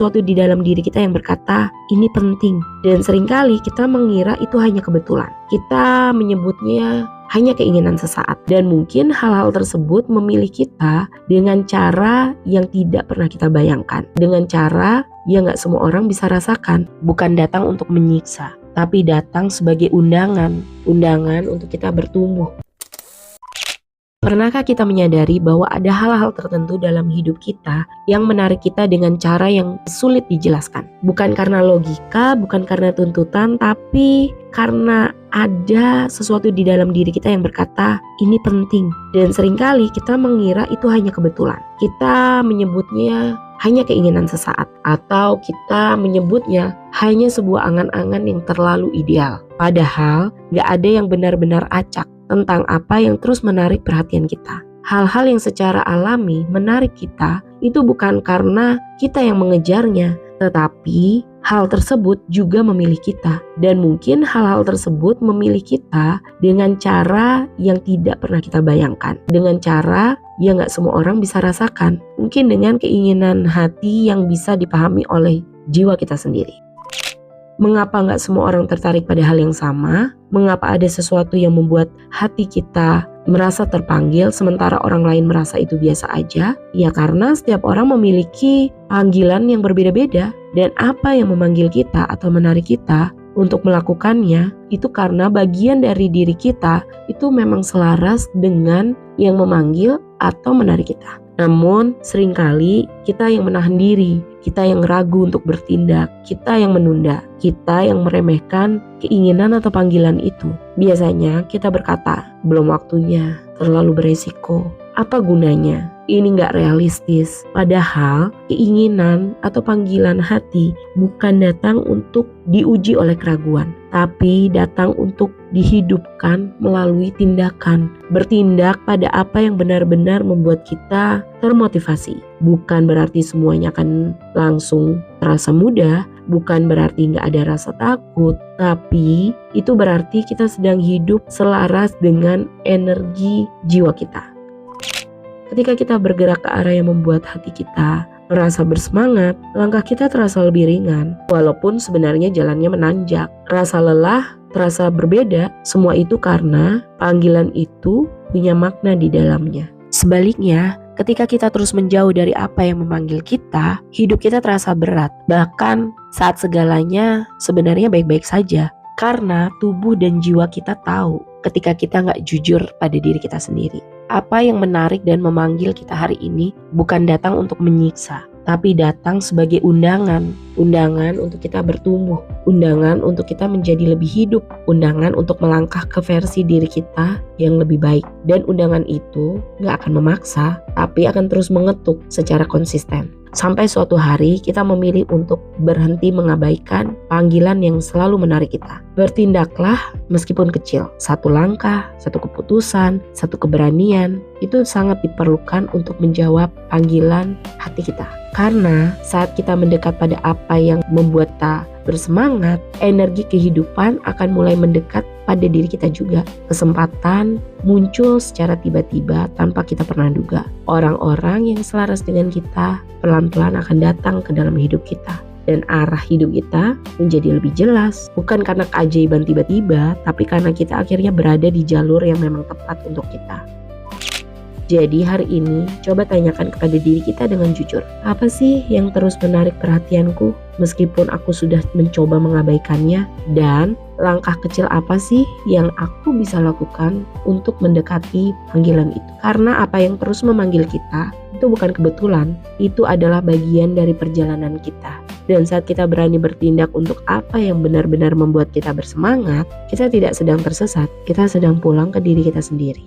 sesuatu di dalam diri kita yang berkata ini penting. Dan seringkali kita mengira itu hanya kebetulan. Kita menyebutnya hanya keinginan sesaat. Dan mungkin hal-hal tersebut memilih kita dengan cara yang tidak pernah kita bayangkan. Dengan cara yang gak semua orang bisa rasakan. Bukan datang untuk menyiksa, tapi datang sebagai undangan untuk kita bertumbuh. Pernahkah kita menyadari bahwa ada hal-hal tertentu dalam hidup kita yang menarik kita dengan cara yang sulit dijelaskan? Bukan karena logika, bukan karena tuntutan, tapi karena ada sesuatu di dalam diri kita yang berkata ini penting. Dan seringkali kita mengira itu hanya kebetulan. Kita menyebutnya hanya keinginan sesaat, atau kita menyebutnya hanya sebuah angan-angan yang terlalu ideal. Padahal gak ada yang benar-benar acak tentang apa yang terus menarik perhatian kita. Hal-hal yang secara alami menarik kita itu bukan karena kita yang mengejarnya, tetapi hal tersebut juga memilih kita. Dan mungkin hal-hal tersebut memilih kita dengan cara yang tidak pernah kita bayangkan. Dengan cara yang gak semua orang bisa rasakan. Mungkin dengan keinginan hati yang bisa dipahami oleh jiwa kita sendiri. Mengapa gak semua orang tertarik pada hal yang sama? Mengapa ada sesuatu yang membuat hati kita merasa terpanggil sementara orang lain merasa itu biasa aja? Ya karena setiap orang memiliki panggilan yang berbeda-beda. Dan apa yang memanggil kita atau menarik kita untuk melakukannya itu karena bagian dari diri kita itu memang selaras dengan yang memanggil atau menarik kita. Namun seringkali kita yang menahan diri, kita yang ragu untuk bertindak, kita yang menunda, kita yang meremehkan keinginan atau panggilan itu. Biasanya kita berkata, belum waktunya, terlalu beresiko, apa gunanya, ini gak realistis. Padahal keinginan atau panggilan hati bukan datang untuk diuji oleh keraguan, tapi datang untuk dihidupkan melalui tindakan. Bertindak pada apa yang benar-benar membuat kita termotivasi. Bukan berarti semuanya akan langsung terasa mudah, bukan berarti gak ada rasa takut, tapi itu berarti kita sedang hidup selaras dengan energi jiwa kita. Ketika kita bergerak ke arah yang membuat hati kita merasa bersemangat, langkah kita terasa lebih ringan. Walaupun sebenarnya jalannya menanjak, rasa lelah terasa berbeda. Semua itu karena panggilan itu punya makna di dalamnya. Sebaliknya, ketika kita terus menjauh dari apa yang memanggil kita, hidup kita terasa berat. Bahkan saat segalanya sebenarnya baik-baik saja. Karena tubuh dan jiwa kita tahu ketika kita gak jujur pada diri kita sendiri. Apa yang menarik dan memanggil kita hari ini bukan datang untuk menyiksa, tapi datang sebagai undangan untuk kita bertumbuh, undangan untuk kita menjadi lebih hidup, undangan untuk melangkah ke versi diri kita yang lebih baik. Dan undangan itu gak akan memaksa, tapi akan terus mengetuk secara konsisten. Sampai suatu hari kita memilih untuk berhenti mengabaikan panggilan yang selalu menarik kita. Bertindaklah meskipun kecil. Satu langkah, satu keputusan, satu keberanian itu sangat diperlukan untuk menjawab panggilan hati kita. Karena saat kita mendekat pada apa yang membuat kita bersemangat, energi kehidupan akan mulai mendekat pada diri kita juga. Kesempatan muncul secara tiba-tiba tanpa kita pernah duga. Orang-orang yang selaras dengan kita pelan-pelan akan datang ke dalam hidup kita. Dan arah hidup kita menjadi lebih jelas. Bukan karena keajaiban tiba-tiba, tapi karena kita akhirnya berada di jalur yang memang tepat untuk kita. Jadi hari ini coba tanyakan kepada diri kita dengan jujur. Apa sih yang terus menarik perhatianku meskipun aku sudah mencoba mengabaikannya? Dan langkah kecil apa sih yang aku bisa lakukan untuk mendekati panggilan itu? Karena apa yang terus memanggil kita itu bukan kebetulan, itu adalah bagian dari perjalanan kita. Dan saat kita berani bertindak untuk apa yang benar-benar membuat kita bersemangat, kita tidak sedang tersesat, kita sedang pulang ke diri kita sendiri.